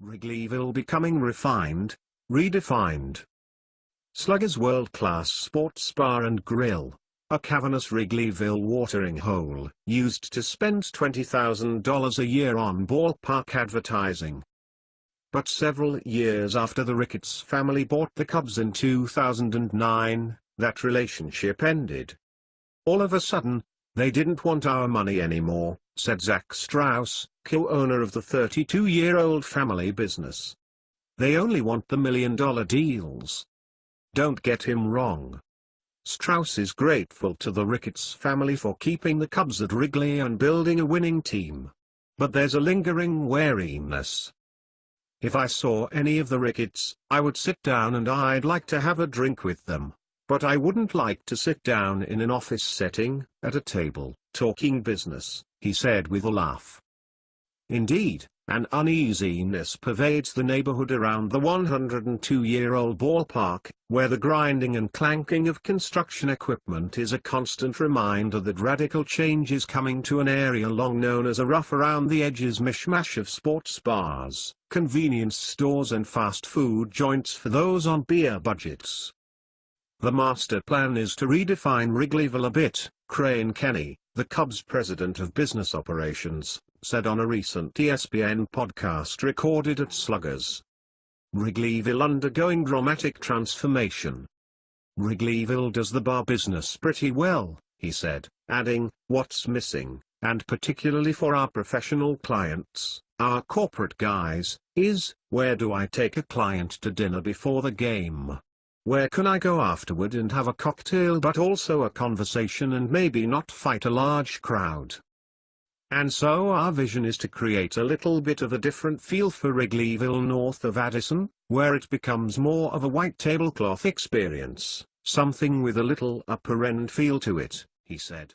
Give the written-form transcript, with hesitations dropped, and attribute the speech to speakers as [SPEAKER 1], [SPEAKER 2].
[SPEAKER 1] Wrigleyville becoming refined, redefined. Sluggers world-class sports bar and grill, a cavernous Wrigleyville watering hole, used to spend $20,000 a year on ballpark advertising. But several years after the Ricketts family bought the Cubs in 2009, that relationship ended. All of a sudden, they didn't want our money anymore, said Zach Strauss, co-owner of the 32-year-old family business. They only want the million-dollar deals. Don't get him wrong. Strauss is grateful to the Ricketts family for keeping the Cubs at Wrigley and building a winning team. But there's a lingering wariness. If I saw any of the Ricketts, I would sit down and I'd like to have a drink with them. But I wouldn't like to sit down in an office setting, at a table, talking business, he said with a laugh. Indeed, an uneasiness pervades the neighborhood around the 102-year-old ballpark, where the grinding and clanking of construction equipment is a constant reminder that radical change is coming to an area long known as a rough-around-the-edges mishmash of sports bars, convenience stores and fast food joints for those on beer budgets. The master plan is to redefine Wrigleyville a bit, Crane Kenny, the Cubs president of business operations, said on a recent ESPN podcast recorded at Sluggers. Wrigleyville undergoing dramatic transformation. Wrigleyville does the bar business pretty well, he said, adding, what's missing, and particularly for our professional clients, our corporate guys, is, where do I take a client to dinner before the game? Where can I go afterward and have a cocktail but also a conversation and maybe not fight a large crowd? And so our vision is to create a little bit of a different feel for Wrigleyville north of Addison, where it becomes more of a white tablecloth experience, something with a little upper-end feel to it, he said.